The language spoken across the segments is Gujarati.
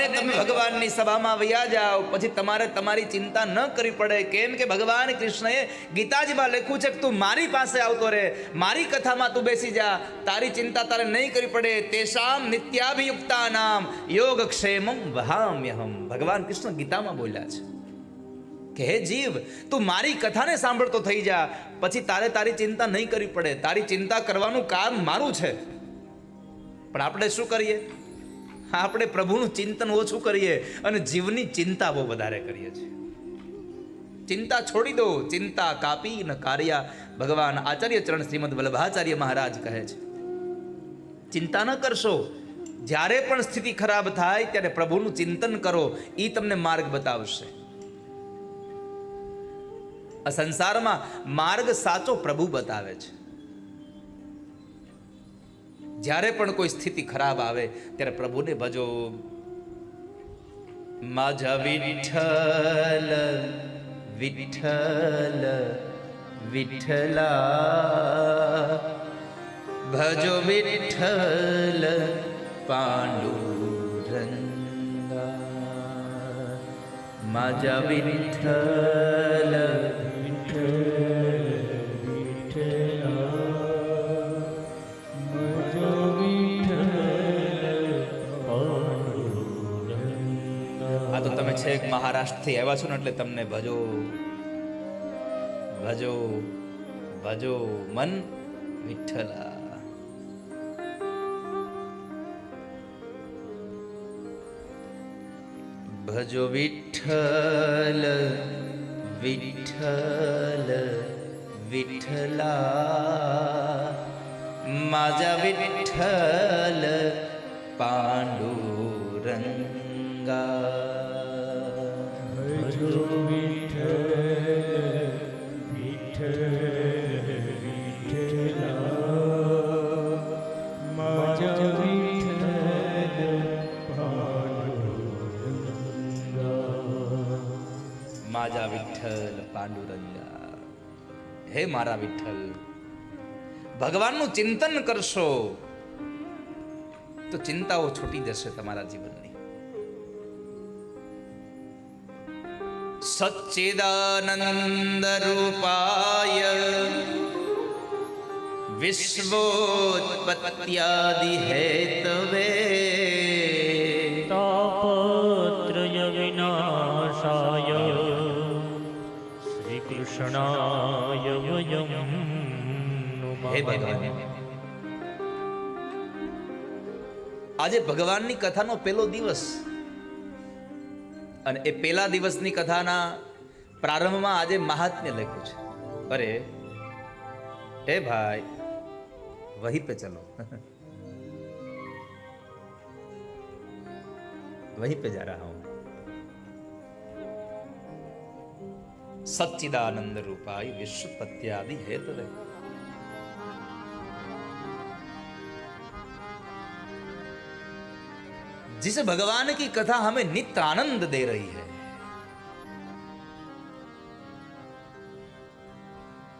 અને તમે ભગવાનની સભામાં વયા જાઓ, પછી તમારે તમારી ચિંતા ન કરવી પડે. કેમ કે ભગવાન કૃષ્ણએ ગીતાજીમાં લખ્યું છે કે તું મારી પાસે આવતો રહે, મારી કથામાં તું બેસી જા, તારી ચિંતા તારે નહીં કરવી પડે. તેષામ નિત્યાભિયુક્તાનામ યોગક્ષેમં વહામ્યહમ. ભગવાન કૃષ્ણ ગીતામાં બોલ્યા છે કે હે જીવ, તું મારી કથાને સાંભળતો થઈ જા, પછી તારે તારી ચિંતા નહીં કરવી પડે. તારી ચિંતા કરવાનું કામ મારું છે. પણ આપણે શું કરીએ? આપણે પ્રભુનું ચિંતન ઓછું કરીએ અને જીવની ચિંતા બહુ વધારે કરીએ છીએ. ચિંતા છોડી દો, ચિંતા કાપી ન કાર્યા. ભગવાન આચાર્ય ચરણ શ્રીમદ વલ્લભાચાર્ય મહારાજ કહે છે ચિંતા ન કરશો. જ્યારે પણ સ્થિતિ ખરાબ થાય ત્યારે પ્રભુનું ચિંતન કરો, એ તમને માર્ગ બતાવશે. આ સંસારમાં માર્ગ સાચો પ્રભુ બતાવે છે. જ્યારે પણ કોઈ સ્થિતિ ખરાબ આવે ત્યારે પ્રભુને ભજો. માજા વિઠ્ઠલ વિઠ્ઠલ વિઠ્ઠલા, ભજો વિઠ્ઠલ પાંડુરંગા. માજા વિઠ્ઠલ છેક મહારાષ્ટ્રથી આવ્યા છો ને એટલે તમને ભજો ભજો ભજો મન વિઠ્ઠલા. ભજો વિઠ્ઠલ વિઠ્ઠલ વિઠ્ઠલા, માજા વિઠ્ઠલ પાંડુરંગા. માજા વિઠ્ઠલ પાંડુરંગા. હે મારા વિઠ્ઠલ, ભગવાનનું ચિંતન કરશો તો ચિંતાઓ છૂટી જશે તમારા જીવનની. સચ્ચિદાનંદ રૂપાય વિશ્વોત્પત્યાદિ હેતવે, તાપત્રય વિનાશાય શ્રી કૃષ્ણાય વયમ હે ભગવાન, આજે ભગવાનની કથાનો પહેલો દિવસ અને એ પહેલા દિવસની કથાના પ્રારંભમાં આજે મહાત્મ્ય લખ્યું છે. અરે એ ભાઈ, વહી પે ચલો, वहीं पे जा रहा हूं. सच्चिदानंद रूपाय विश्वपत्यादि हेतवे, जिस भगवान की कथा हमें नित्य आनंद दे रही है,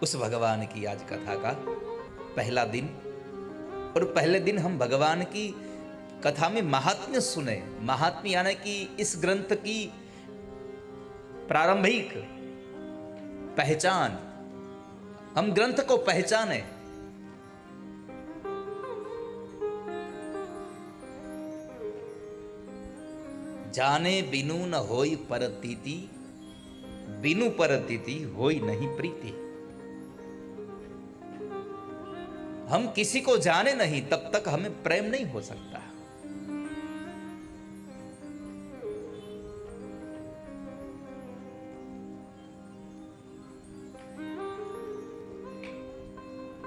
उस भगवान की आज कथा का पहला दिन, और पहले दिन हम भगवान की कथा में महात्म्य सुने. महात्म्य यानी कि इस ग्रंथ की प्रारंभिक पहचान, हम ग्रंथ को पहचाने. जाने बिनु न होई परतीति, बिनु परतीति होई नहीं प्रीति. हम किसी को जाने नहीं तब तक हमें प्रेम नहीं हो सकता.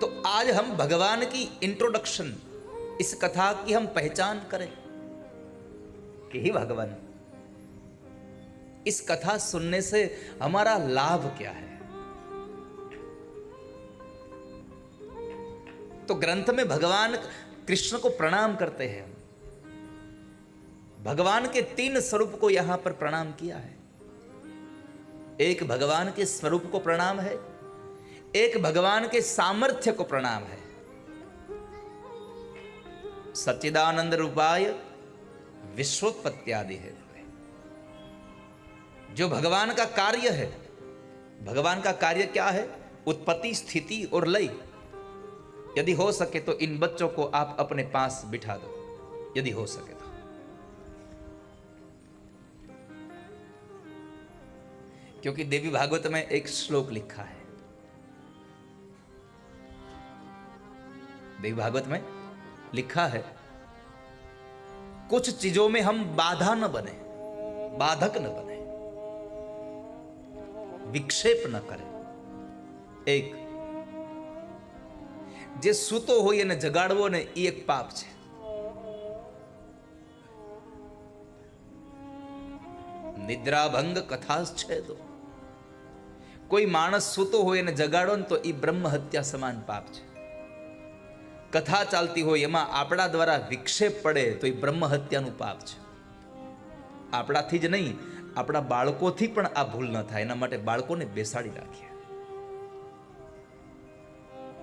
तो आज हम भगवान की इंट्रोडक्शन, इस कथा की हम पहचान करें कि हे भगवान, इस कथा सुनने से हमारा लाभ क्या है. तो ग्रंथ में भगवान कृष्ण को प्रणाम करते हैं. भगवान के 3 स्वरूप को यहां पर प्रणाम किया है. एक भगवान के स्वरूप को प्रणाम है, एक भगवान के सामर्थ्य को प्रणाम है. सच्चिदानंद रूपाय विश्वोत्पत्त्यादि है। जो भगवान का कार्य है, भगवान का कार्य क्या है? उत्पत्ति, स्थिति और लय। यदि हो सके तो इन बच्चों को आप अपने पास बिठा दो, यदि हो सके तो। क्योंकि देवी भागवत में एक श्लोक लिखा है, देवी भागवत में लिखा है, कुछ चीजों में हम बाधा न बने, बाधक न बने, विक्षेप न करें। एक जे સૂતો હોય એને જગાડવો ને એ એક પાપ છે। નિદ્રાભંગ કથાશ્છેદો, કોઈ માણસ સૂતો હોય એને જગાડો ને તો એ બ્રહ્મ હત્યા સમાન પાપ છે। કથા ચાલતી હોય એમાં આપણા દ્વારા વિક્ષેપ પડે તો એ બ્રહ્મ હત્યાનું પાપ છે। આપણાથી જ નહીં, આપણા બાળકોથી પણ આ ભૂલ ન થાય એના માટે બાળકોને બેસાડી રાખીએ।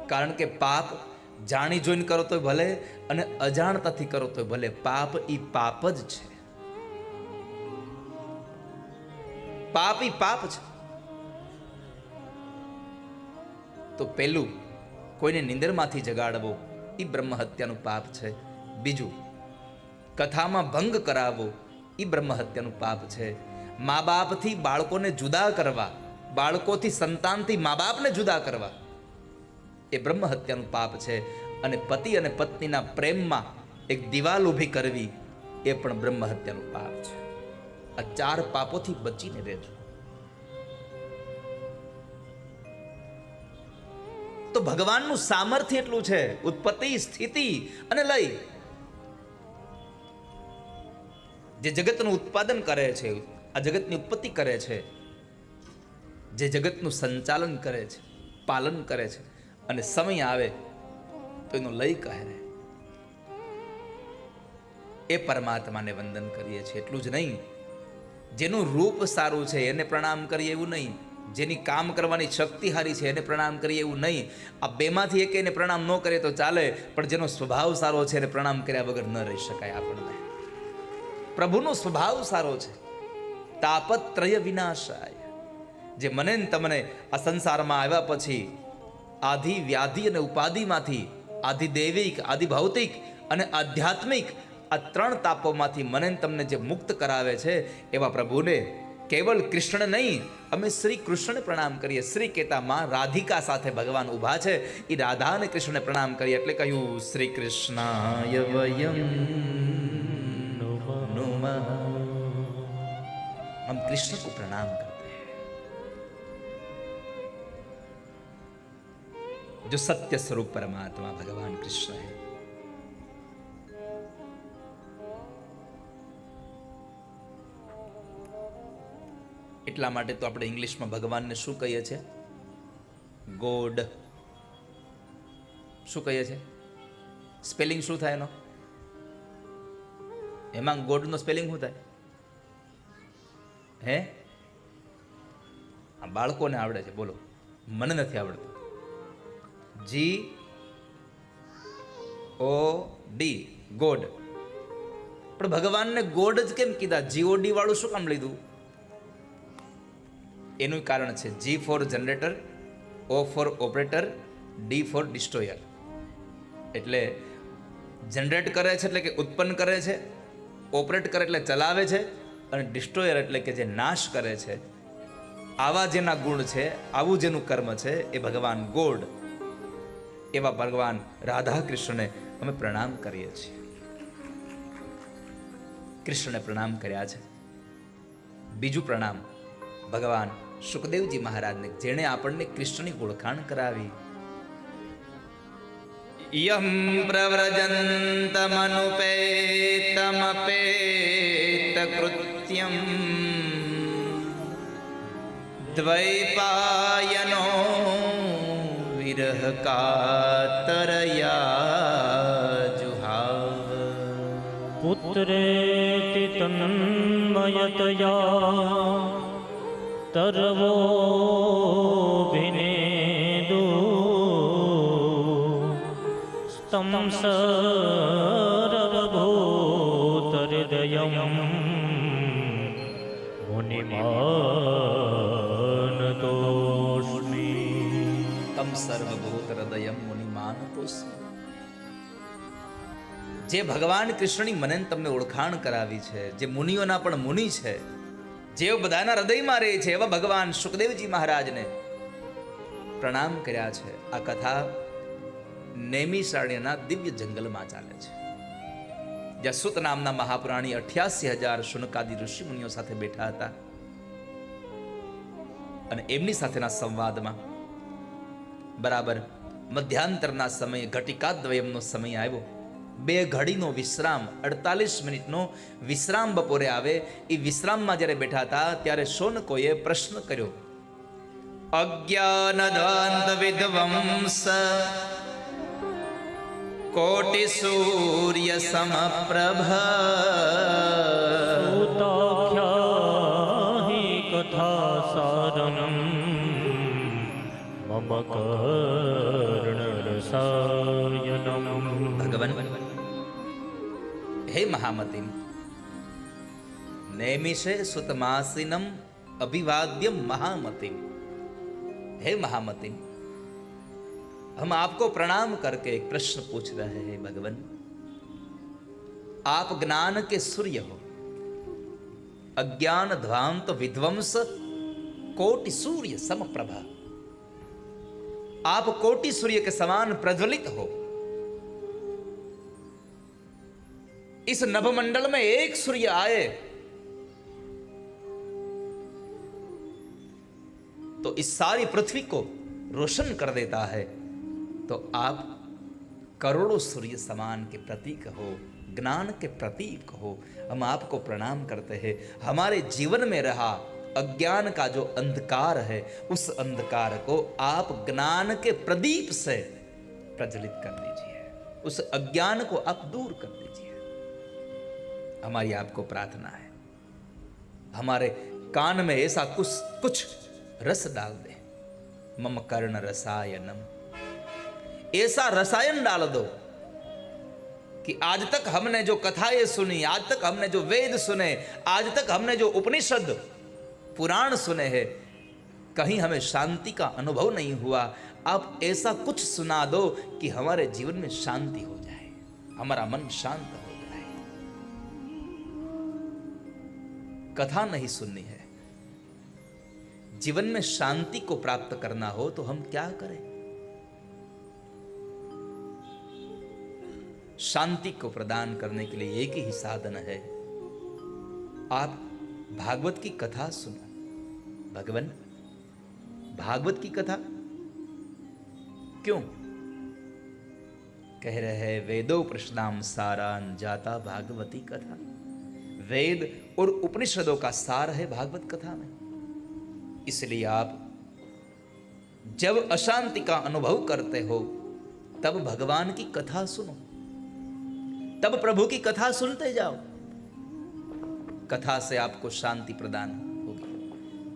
કારણ કે પાપ જાણી જોઈને કરો તો ભલે અને અજાણતાથી કરો તો ભલે, પાપ ઈ પાપ જ છે। પાપ ઈ પાપ છે। તો પેલું, કોઈને નિંદરમાંથી જગાડવો ઈ બ્રહ્મ હત્યાનું પાપ છે। બીજું, કથામાં ભંગ કરાવવો ઈ બ્રહ્મ હત્યાનું પાપ છે। મા બાપથી બાળકોને જુદા કરવા, બાળકોથી સંતાનથી મા બાપને જુદા કરવા એ બ્રહ્મ હત્યાનું પાપ છે। અને પતિ અને પત્નીના પ્રેમમાં એક દિવાલ ઊભી કરવી એ પણ બ્રહ્મ હત્યાનું પાપ છે। આ 4 પાપોથી બચીને રહેજો। તો ભગવાનનું સામર્થ્ય એટલું છે, ઉત્પત્તિ, સ્થિતિ અને લય। જે જગતનું ઉત્પાદન કરે છે, આ જગતની ઉત્પત્તિ કરે છે, જે જગતનું સંચાલન કરે છે, પાલન કરે છે, અને સમય આવે તો એનો લય કહે એ પરમાત્માને વંદન કરીએ છીએ। એટલું જ નહીં, જેનું રૂપ સારું છે એને પ્રણામ કરીએ એવું નહીં, જેની કામ કરવાની શક્તિ હારી છે એને પ્રણામ કરીએ એવું નહીં। આ બેમાંથી એક એને પ્રણામ ન કરે તો ચાલે, પણ જેનો સ્વભાવ સારો છે એને પ્રણામ કર્યા વગર ન રહી શકાય। આપણને પ્રભુનો સ્વભાવ સારો છે। તાપત્રય વિનાશાય, જે મને ને તમને આ સંસારમાં આવ્યા પછી આધિ, વ્યાધિ અને ઉપાધિમાંથી, આધિ દૈવિક, આધિ ભૌતિક અને આધ્યાત્મિક આ 3 તાપોમાંથી મને ને તમને જે મુક્ત કરાવે છે એવા પ્રભુને, કેવલ કૃષ્ણ નહીં, અમે શ્રી કૃષ્ણને પ્રણામ કરીએ। શ્રી કહેતા માં રાધિકા સાથે ભગવાન ઊભા છે, એ રાધા અને કૃષ્ણને પ્રણામ કરીએ। એટલે કહ્યું, શ્રી કૃષ્ણાય વયમ નુમઃ, हम कृष्ण को प्रणाम करते हैं, जो सत्य स्वरूप परमात्मा भगवान कृष्ण है। એટલા માટે તો આપણે ઇંગ્લિશમાં ભગવાનને શું કહીએ છીએ? ગોડ। શું કહીએ છીએ? સ્પેલિંગ શું થાય એનો? એમાં ગોડનો સ્પેલિંગ શું થાય? હે? આ બાળકોને આવડે છે, બોલો, મને નથી આવડતું। GOD, God. પણ ભગવાનને ગોડ જ કેમ કીધા? GOD વાળું શું કામ લીધું? એનું કારણ છે, G for generator, O for operator, D for destroyer. એટલે જનરેટ કરે છે એટલે કે ઉત્પન્ન કરે છે, ઓપરેટ કરે એટલે ચલાવે છે, અને ડિસ્ટ્રોયર એટલે કે જે નાશ કરે છે। આવા જેના ગુણ છે, આવું જેનું કર્મ છે એ ભગવાન ગોડ। એવા ભગવાન રાધા કૃષ્ણને અમે પ્રણામ કરીએ છીએ। કૃષ્ણને પ્રણામ કર્યા છે। બીજું પ્રણામ ભગવાન સુખદેવજી મહારાજને, જેણે આપણને કૃષ્ણની ઓળખાણ કરાવી। યમ પ્રવ્રજંતમનુપેતમપેત કૃત્યમ દ્વૈપાયનો વિરહ કાતરયા જુહાવ। પુત્રેતિ તન્મયતયા તરવો વિનેદુ સ્તમ સર્વભૂત હૃદય મુનિમાનતોસ્મિ. તમ સર્વભૂત હૃદયમ મુનિમાનતોસ્મિ. જે ભગવાન કૃષ્ણની મને ને તમને ઓળખાણ કરાવી છે, જે મુનિઓના પણ મુનિ છે, જેઓ બધાના હૃદયમાં રહે છે, એવા ભગવાન સુખદેવજી મહારાજને પ્રણામ કર્યા છે. આ કથા નૈમિષારણ્યના દિવ્ય જંગલમાં ચાલે છે, જ્યાં સુત નામના મહાપુરાણી 88,000 શુનકાદી ઋષિ મુનિઓ સાથે બેઠા હતા અને એમની સાથેના સંવાદમાં બરાબર મધ્યાંતરના સમયે ઘટિકાદ્વયમનો સમય આવ્યો. 2 ઘડીનો વિશ્રામ, 48 મિનિટનો વિશ્રામ બપોરે આવે. એ વિશ્રામમાં જ્યારે બેઠા હતા ત્યારે શૌનકોએ પ્રશ્ન કર્યો. અજ્ઞાનદ્વાંત વિધ્વંસ કોટિ સૂર્ય સમપ્રભ ઉતાખ્યાહિ કથા સારનમ મમ કર્ણરસાયનમ. ભગવાન, હે મહામતિમ, નૈમિષે સુતમાસિનમ अभिवाद्यम महामतिम. हे महामतिम, हम आपको प्रणाम करके एक प्रश्न पूछ रहे हैं भगवान. आप ज्ञान के सूर्य हो, अज्ञान ध्वांत विध्वंस कोटि सूर्य समप्रभा. आप कोटि सूर्य के समान प्रज्वलित हो. इस नभमंडल में एक सूर्य आए तो इस सारी पृथ्वी को रोशन कर देता है. तो आप करोड़ों सूर्य समान के प्रतीक हो, ज्ञान के प्रतीक हो. हम आपको प्रणाम करते हैं. हमारे जीवन में रहा अज्ञान का जो अंधकार है, उस अंधकार को आप ज्ञान के प्रदीप से प्रज्वलित कर दीजिए. उस अज्ञान को आप दूर कर दीजिए. हमारी आपको प्रार्थना है. हमारे कान में ऐसा कुछ रस डाल दे. मम कर्ण रसायनम. ऐसा रसायन डाल दो कि आज तक हमने जो कथाएं सुनी, आज तक हमने जो वेद सुने, आज तक हमने जो उपनिषद पुराण सुने हैं, कहीं हमें शांति का अनुभव नहीं हुआ. आप ऐसा कुछ सुना दो कि हमारे जीवन में शांति हो जाए, हमारा मन शांत हो जाए. कथा नहीं सुननी है. जीवन में शांति को प्राप्त करना हो तो हम क्या करें? शांति को प्रदान करने के लिए एक ही साधन है. आप भागवत की कथा सुनो. भगवान, भागवत की कथा क्यों कह रहे हैं? वेदो प्रश्नाम सारान जाता भागवती कथा. वेद और उपनिषदों का सार है भागवत कथा में. इसलिए आप जब अशांति का अनुभव करते हो तब भगवान की कथा सुनो, तब प्रभु की कथा सुनते जाओ. कथा से आपको शांति प्रदान होगी,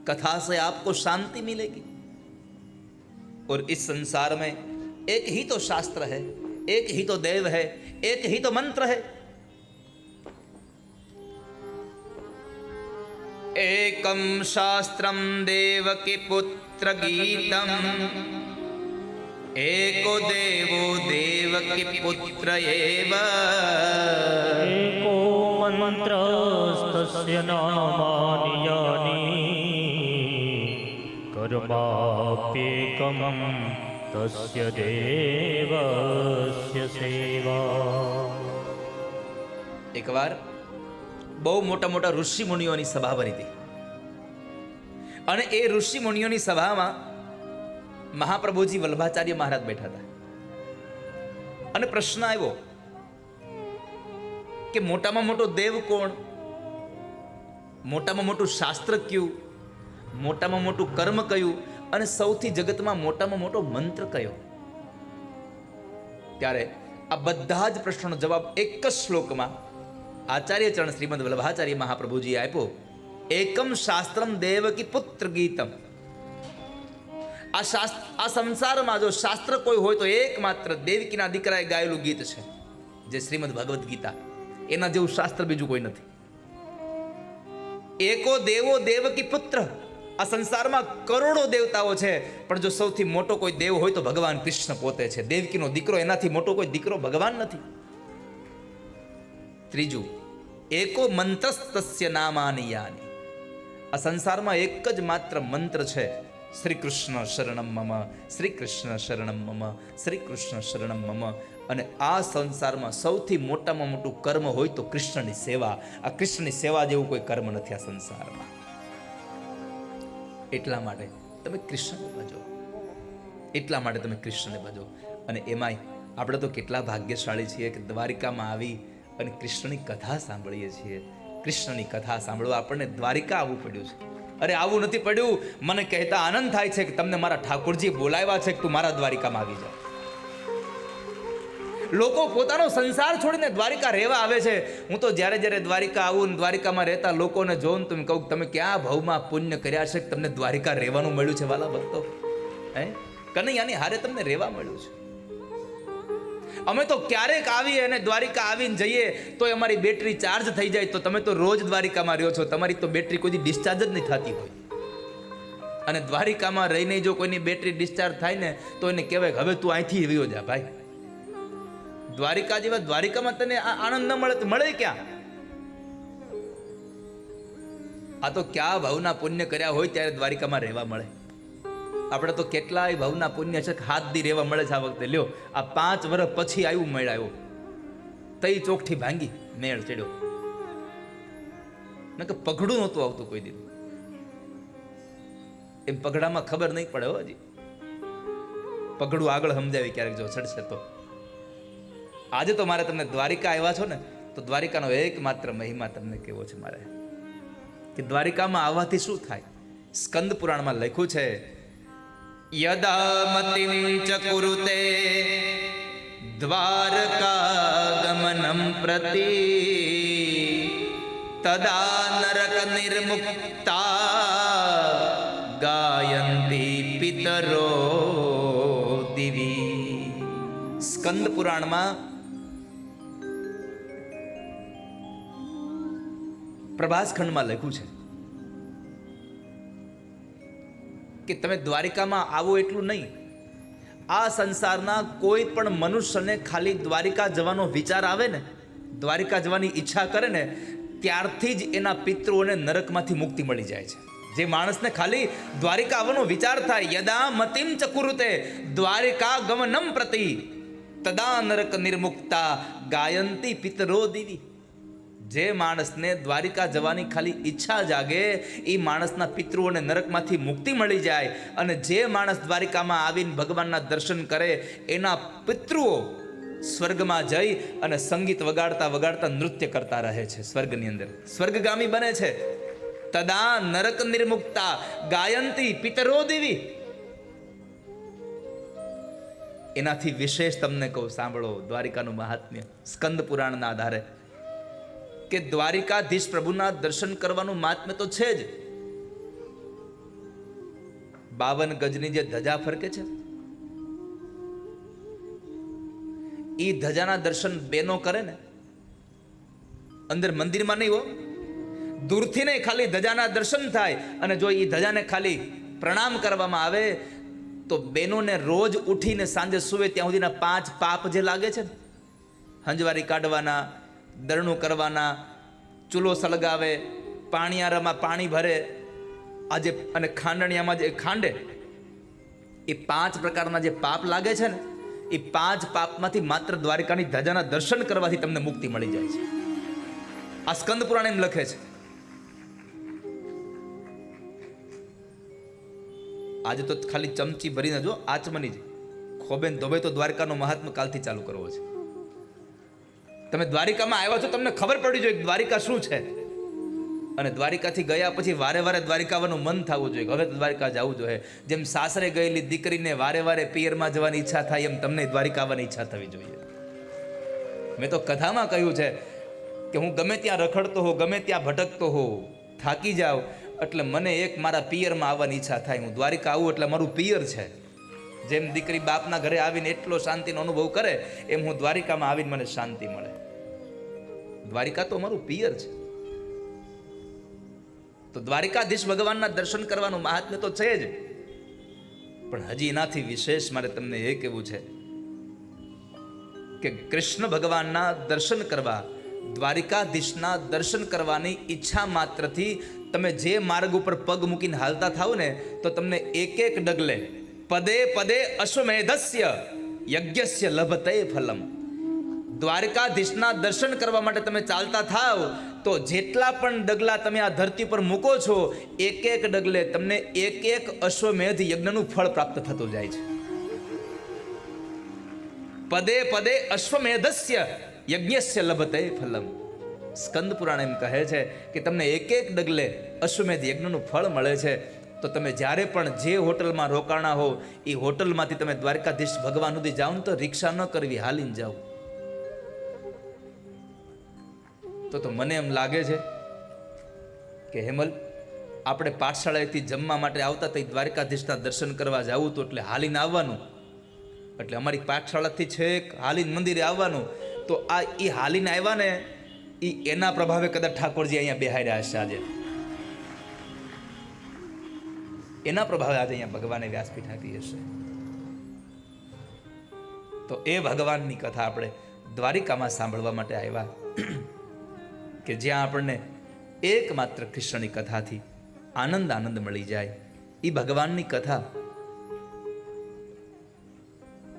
कथा से आपको शांति मिलेगी. और इस संसार में एक ही तो शास्त्र है, एक ही तो देव है, एक ही तो मंत्र है. एकम शास्त्रम देवकी पुत्र गीतम, एको देवो देवकी पुत्र एव. एको मंत्रस्तस्य नामानि यानि कर्माप्येकं तस्य देवस्य सेवा. एक बार બહુ મોટા મોટા ઋષિ મુનિઓની સભા ભરી હતી અને એ ઋષિ મુનિઓની સભામાં મહાપ્રભુજી વલ્લભાચાર્ય મહારાજ બેઠા હતા અને પ્રશ્ન આવ્યો કે મોટામાં મોટો દેવ કોણ, મોટામાં મોટું શાસ્ત્ર કયું, મોટામાં મોટું કર્મ કયું અને સૌથી જગતમાં મોટામાં મોટો મંત્ર કયો. ત્યારે આ બધા જ પ્રશ્નોનો જવાબ એક જ શ્લોકમાં आचार्य चरण श्रीमद वल्लभाचार्य महाप्रभुजी आप्यो. एकम शास्त्रम देवकी पुत्र गीतम. आ संसार में जो शास्त्र कोई हो तो एकमात्र देवकीना दीकराए गायेलुं गीत छे, जे श्रीमद भगवत गीता. एना जेवुं शास्त्र बीजुं कोई नथी. એકો દેવો દેવકી પુત્ર. આ સંસારમાં કરોડો દેવતાઓ છે, પણ જો સૌથી મોટો કોઈ દેવ હોય તો ભગવાન કૃષ્ણ પોતે છે. દેવકીનો દીકરો, એનાથી મોટો કોઈ દીકરો ભગવાન નથી. ત્રીજું, એકો મંત્રસ્તસ્ય નામાની યાની. આ સંસારમાં એક જ માત્ર મંત્ર છે, શ્રી કૃષ્ણ શરણમ મમ, શ્રી કૃષ્ણ શરણમ મમ, શ્રી કૃષ્ણ શરણમ મમ. અને આ સંસારમાં સૌથી મોટામાં મોટું કર્મ હોય તો કૃષ્ણની સેવા. આ કૃષ્ણની સેવા જેવું કોઈ કર્મ નથી આ સંસારમાં. એટલા માટે તમે કૃષ્ણને ભજો, એટલા માટે તમે કૃષ્ણને ભજો. અને એમાંય આપણે તો કેટલા ભાગ્યશાળી છીએ કે દ્વારિકામાં આવી અને કૃષ્ણની કથા સાંભળીએ છીએ. કૃષ્ણની કથા સાંભળવા આપણને દ્વારિકા આવવું પડ્યું છે. અરે આવું નથી પડ્યું. મને કહેતા આનંદ થાય છે કે તમને મારા ઠાકોરજી બોલાવ્યા છે કે તું મારા દ્વારિકામાં આવી જા. લોકો પોતાનો સંસાર છોડીને દ્વારિકા રહેવા આવે છે. હું તો જ્યારે જ્યારે દ્વારિકા આવું ને દ્વારિકામાં રહેતા લોકોને જોઉં ને તો કહું, તમે ક્યાં ભાવમાં પુણ્ય કર્યા છે કે તમને દ્વારિકા રહેવાનું મળ્યું છે વાલા ભક્તો. હે, કનૈયાની હારે તમને રહેવા મળ્યું છે. અમે તો ક્યારેક આવીએ અને દ્વારિકા આવીને જઈએ તો અમારી બેટરી ચાર્જ થઈ જાય, તો તમે તો રોજ દ્વારિકામાં રહ્યો છો, તમારી તો બેટરી કોઈ ડિસ્ચાર્જ જ નહીં થતી હોય. અને દ્વારિકામાં રહીને જો કોઈની બેટરી ડિસ્ચાર્જ થાય ને તો એને કહેવાય હવે તું અહીંથી વયો જા ભાઈ. દ્વારિકા જેવા દ્વારિકામાં તને આનંદ ન મળે તો મળે ક્યાં? આ તો ક્યાં ભાવના પુણ્ય કર્યા હોય ત્યારે દ્વારિકામાં રહેવા મળે. આપણે તો કેટલાય ભાવના પુણ્ય છે, હાથ દી રહેવા મળે છે. આ વખતે લ્યો, આ 5 વર્ષ પછી આવ્યું મળ્યો, તઈ ચોકઠી ભાંગી મેળ ચડ્યો. ન કે પગડું નહોતું આવતું કોઈ દિવસ. એમ પગડામાં ખબર નહીં પડે હો. હજી પગડું આગળ સમજાવી ક્યારેક જો ચડશે તો. આજે તો મારે તમને દ્વારિકા આવ્યા છો ને તો દ્વારિકાનો એકમાત્ર મહિમા તમને કેવો છે મારે, કે દ્વારિકામાં આવવાથી શું થાય. સ્કંદ પુરાણમાં લખ્યું છે, યદા મતિં ચ કુરુતે દ્વારકાગમનં પ્રતિ તદા નરક નિર્મુક્તા ગાયંતી પિતરો દિવી. સ્કંદ પુરાણમાં પ્રભાસખંડમાં લખ્યું છે કે તમે દ્વારિકામાં આવો એટલું નહીં, આ સંસારના કોઈ પણ મનુષ્યને ખાલી દ્વારિકા જવાનો વિચાર આવે ને, દ્વારિકા જવાની ઈચ્છા કરે ને, ત્યારથી જ એના પિતૃઓને નરકમાંથી મુક્તિ મળી જાય છે. જે માણસને ખાલી દ્વારિકા આવવાનો વિચાર થાય, યદા મતિં ચ કુરુતે દ્વારિકા ગમનમ પ્રતિ તદા નરક નિર્મુક્તા ગાયંતી પિતરો દિવી. જે માણસને દ્વારિકા જવાની ખાલી ઈચ્છા જાગે એ માણસના પિતૃઓને નરકમાંથી મુક્તિ મળી જાય. અને જે માણસ દ્વારિકામાં આવીને ભગવાનના દર્શન કરે એના પિતૃઓ સ્વર્ગમાં જઈ અને સંગીત વગાડતા વગાડતા નૃત્ય કરતા રહે છે. સ્વર્ગની અંદર સ્વર્ગગામી બને છે. તદા નરક નિર્મુક્તા ગાયંતી પિતરો દિવી. એનાથી વિશેષ તમને કહું, સાંભળો દ્વારિકાનું મહાત્મ્ય સ્કંદ પુરાણના આધારે, કે દ્વારિકાધીશ પ્રભુના દર્શન કરવાનું મહાત્મ્ય તો છે જ. 52 ગજની જે ધજા ફરકે છે, એ ધજાના દર્શન બેનો કરે ને, અંદર મંદિરમાં નહીં હો, દૂરથી નહીં, ખાલી ધજાના દર્શન થાય. અને જો એ ધજાને ખાલી પ્રણામ કરવામાં આવે તો બેનોને રોજ ઉઠીને સાંજે સુવે ત્યાં સુધીના 5 પાપ જે લાગે છે ને, હંજવારી કાઢવાના, દરણું કરવાના, ચૂલો સળગાવે, પાણીયારામાં પાણી ભરે, આજે અને ખાંડણિયામાં જે ખાંડે, એ 5 પ્રકારના જે પાપ લાગે છે ને, એ 5 પાપમાંથી માત્ર દ્વારિકાની ધજાના દર્શન કરવાથી તમને મુક્તિ મળી જાય છે. આ સ્કંદ પુરાણ એમ લખે છે. આજે તો ખાલી ચમચી ભરીને જો આચમની જ ખોબેન ધોબે તો દ્વારકાનો મહાત્મા કાલથી ચાલુ કરવો છે. તમે દ્વારિકામાં આવ્યા છો, તમને ખબર પડી જોઈએ દ્વારિકા શું છે. અને દ્વારિકાથી ગયા પછી વારે વારે દ્વારિકાવાનું મન થવું જોઈએ, હવે તો દ્વારિકા જવું જોઈએ. જેમ સાસરે ગયેલી દીકરીને વારે વારે પિયરમાં જવાની ઈચ્છા થાય, એમ તમને દ્વારિકા આવવાની ઈચ્છા થવી જોઈએ. મેં તો કથામાં કહ્યું છે કે હું ગમે ત્યાં રખડતો હોઉં, ગમે ત્યાં ભટકતો હોઉં, થાકી જાઉં એટલે મને એક મારા પિયરમાં આવવાની ઈચ્છા થાય. હું દ્વારિકા આવું એટલે મારું પિયર છે. જેમ દીકરી બાપના ઘરે આવીને એટલો શાંતિનો અનુભવ કરે, એમ હું દ્વારિકામાં આવીને મને શાંતિ મળે. દ્વારિકા તો મારું પિયર છે. તો દ્વારિકાધીશ ભગવાનના દર્શન કરવાનું મહાત્મ્ય તો છે જ, પણ હજી એનાથી વિશેષ મારે તમને એ કહેવું છે કે કૃષ્ણ ભગવાનના દર્શન કરવા, દ્વારિકાધીશના દર્શન કરવાની ઈચ્છા માત્રથી તમે જે માર્ગ ઉપર પગ મૂકીને હાલતા થાવ ને, તો તમને એક એક ડગલે પદે પદે અશ્વમેધસ્ય યજ્ઞસ્ય લભતે ફલમ. દ્વારકાધીશના દર્શન કરવા માટે તમે ચાલતા થાવ તો જેટલા પણ ડગલા તમે આ ધરતી પર મૂકો છો, એક એક ડગલે તમને એક એક અશ્વમેધ યજ્ઞનું ફળ પ્રાપ્ત થતું જાય છે. પદે પદે અશ્વમેધસ્ય યજ્ઞસ્ય લભતે ફલમ. સ્કંદ પુરાણ એમ કહે છે કે તમને એક એક ડગલે અશ્વમેધ યજ્ઞનું ફળ મળે છે. તો તમે જ્યારે પણ જે હોટલમાં રોકાણા હો, એ હોટલમાંથી તમે દ્વારકાધીશ ભગવાન સુધી જાઓ ને તો રિક્ષા ન કરવી, હાલીને જાઓ. તો મને એમ લાગે છે કે હેમલ, આપણે પાઠશાળાએથી જમવા માટે આવતા તો દ્વારકાધીશના દર્શન કરવા જવું તો એટલે હાલીને આવવાનું, એટલે અમારી પાઠશાળાથી છેક હાલીને મંદિરે આવવાનું. તો આ એ હાલીને આવ્યા ને, એના પ્રભાવે કદાચ ઠાકોરજી અહીંયા બેહાર્યા હશે આજે, એના પ્રભાવે આજે અહીંયા ભગવાને વ્યાસપીઠ આપી હશે. તો એ ભગવાનની કથા આપણે દ્વારિકામાં સાંભળવા માટે આવ્યા કે જ્યાં આપણને એકમાત્ર કૃષ્ણની કથાથી આનંદ આનંદ મળી જાય. એ ભગવાનની કથા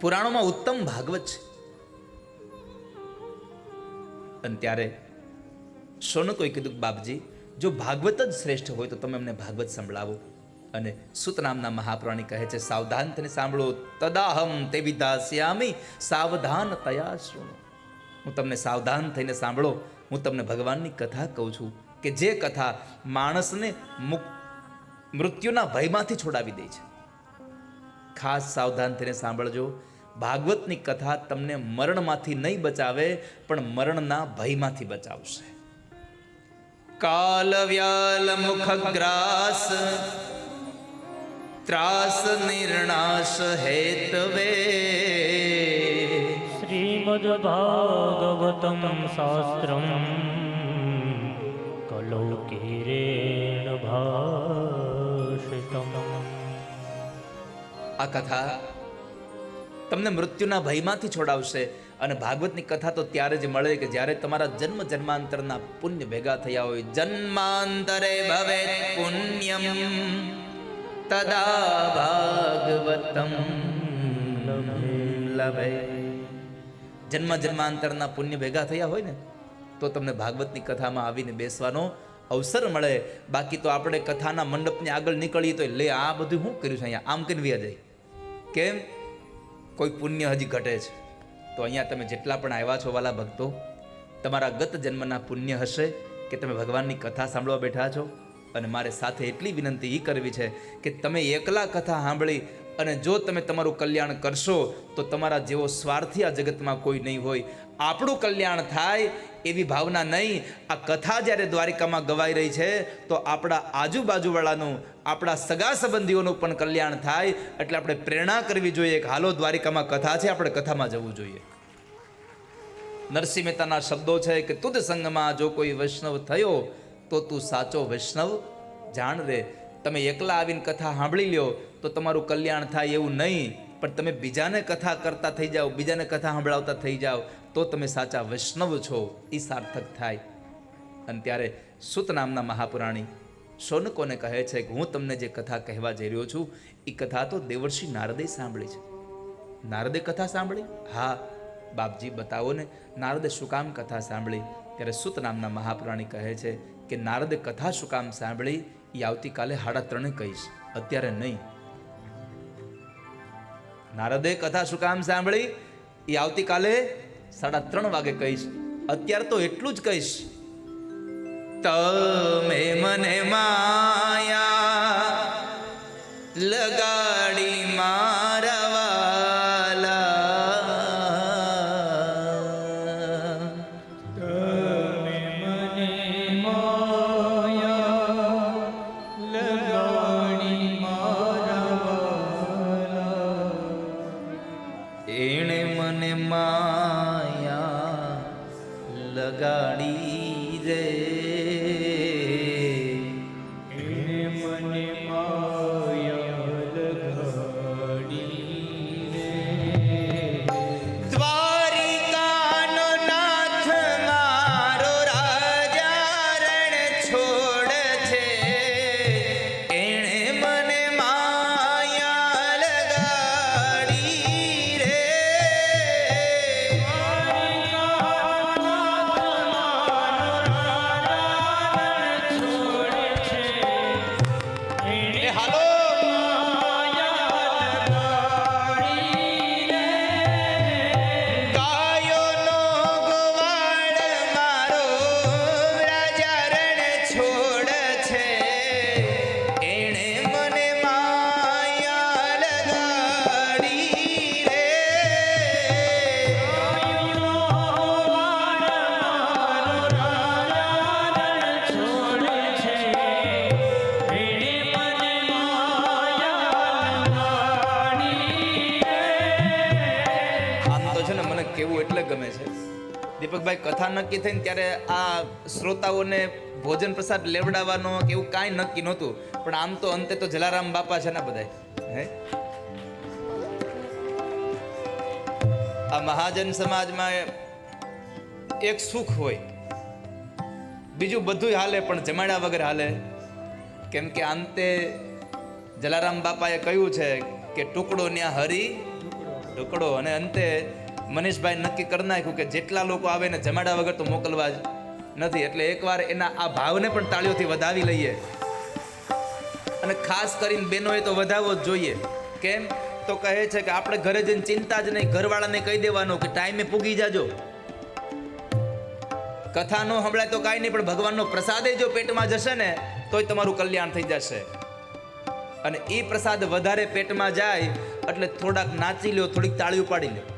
પુરાણોમાં ઉત્તમ ભાગવત છે. અને ત્યારે શૌનકોએ કીધું, બાપજી, જો ભાગવત જ શ્રેષ્ઠ હોય તો તમે અમને ભાગવત સંભળાવો. અને સુત નામના મહાપુરાણી કહે છે, સાવધાન થઈને સાંભળો. તદાહમ તે વિદાસ્યામિ સાવધાન તયા શૃણુ. હું તમને સાવધાન થઈને સાંભળો, હું તમને ભગવાનની કથા કહું છું કે જે કથા માણસને મૃત્યુના ભયમાંથી છોડાવી દે છે. ખાસ સાવધાન થઈને સાંભળજો. ભાગવતની કથા તમને મરણમાંથી નહીં બચાવે, પણ મરણના ભયમાંથી બચાવશે. કાલ વ્યાલ મુખગ્રાસ ત્રાસ નિર્ણાશ હેતવે. શ્રીમદ ભાગવતમ શાસ્ત્રમ કલૌ કિરેણ ભાષિતમ. આ કથા તમને મૃત્યુના ભયમાંથી છોડાવશે. અને ભાગવતની કથા તો ત્યારે જ મળે કે જ્યારે તમારા જન્મ જન્માંતરના પુણ્ય ભેગા થયા હોય. જન્માંતરે ભવેત પુણ્યમ તદા ભાગવતમ લભે. જન્મ જન્માંતરના પુણ્ય ભેગા થયા હોય ને તો તમને ભાગવતની કથામાં આવીને બેસવાનો અવસર મળે. બાકી તો આપણે કથાના મંડપની આગળ નીકળીએ તો લે આ બધું શું કર્યું છે અહીંયા, આમ કરીને વ્યા જાય. કેમ? કોઈ પુણ્ય હજી ઘટે છે. તો અહીંયા તમે જેટલા પણ આવ્યા છો વાલા ભક્તો, તમારા ગત જન્મના પુણ્ય હશે કે તમે ભગવાનની કથા સાંભળવા બેઠા છો. અને મારે સાથે એટલી વિનંતી એ કરવી છે કે તમે એકલા કથા સાંભળી અને જો તમે તમારું કલ્યાણ કરશો તો તમારા જેવો સ્વાર્થી આ જગતમાં કોઈ નહીં હોય. આપણું કલ્યાણ થાય એવી ભાવના નહીં. આ કથા જ્યારે દ્વારિકામાં ગવાઈ રહી છે તો આપણા આજુબાજુવાળાનું, આપણા સગા સંબંધીઓનું પણ કલ્યાણ થાય. એટલે આપણે પ્રેરણા કરવી જોઈએ કે હાલો દ્વારિકામાં કથા છે, આપણે કથામાં જવું જોઈએ. નરસિંહ મહેતાના શબ્દો છે કે તુદ સંગમાં જો કોઈ વૈષ્ણવ થયો તો તું સાચો વૈષ્ણવ જાણ રે. તમે એકલા આવીને કથા સાંભળી લ્યો તો તમારું કલ્યાણ થાય એવું નહીં, પણ તમે બીજાને કથા કરતા થઈ જાઓ, બીજાને કથા સાંભળાવતા થઈ જાઓ તો તમે સાચા વૈષ્ણવ છો, એ સાર્થક થાય. અને ત્યારે સુત નામના મહાપુરાણી શૌનકોને કહે છે કે હું તમને જે કથા કહેવા જઈ રહ્યો છું એ કથા તો દેવર્ષિ નારદે સાંભળી છે. નારદે કથા સાંભળી? હા બાપજી, બતાવો ને નારદે શું કામ કથા સાંભળી? ત્યારે સુત નામના મહાપુરાણી કહે છે કે નારદે કથા શું કામ સાંભળી એ આવતીકાલે 3:30 કહીશ, અત્યારે નહીં. નારદે કથા શું કામ સાંભળી એ આવતીકાલે 3:30 વાગે કહીશ, અત્યારે તો એટલું જ કહીશ. તમે મને માયા લગાડી મારા વાલા, તમે મને માયા લગાડી મારા વાલા. એણે મને માયા લગાડી રે. હાલો ગાયોનો ગોવાળ મારો રાજા રણ છોડ છે એણે મને માયા લગાડી રે આમ તો છે ને મને કેવું એટલે ગમે છે દીપકભાઈ કથા નક્કી થઈને ત્યારે આ શ્રોતાઓને ભોજન પ્રસાદ લેવડાવવાનો કે એવું કાંઈ નક્કી નહોતું પણ આમ તો અંતે તો જલારામ બાપા છે ને બધાય હે આ મહાજન સમાજમાં એક સુખ હોય બીજું બધું હાલે પણ જમાડ્યા વગર હાલે કેમ કે અંતે જલારામ બાપાએ કહ્યું છે કે ટુકડો ન્યા હરી ટુકડો અને અંતે મનીષભાઈ નક્કી કરી નાખ્યું કે જેટલા લોકો આવે ને જમાડા વગર તો મોકલવા જ નથી એટલે એકવાર એના આ ભાવને પણ તાળીઓથી વધાવી લઈએ અને ખાસ કરીને બહેનોએ તો વધાવવો જ જોઈએ કેમ તો કહે છે કે આપણે ઘરે જઈને ચિંતા જ નહીં ઘરવાળાને કહી દેવાનું કે ટાઈમે પૂગી જાજો કથા નો સંભળાય તો કાંઈ નહીં પણ ભગવાનનો પ્રસાદે જો પેટમાં જશે ને તોય તમારું કલ્યાણ થઈ જશે અને એ પ્રસાદ વધારે પેટમાં જાય એટલે થોડાક નાચી લો થોડીક તાળી ઉપાડી લો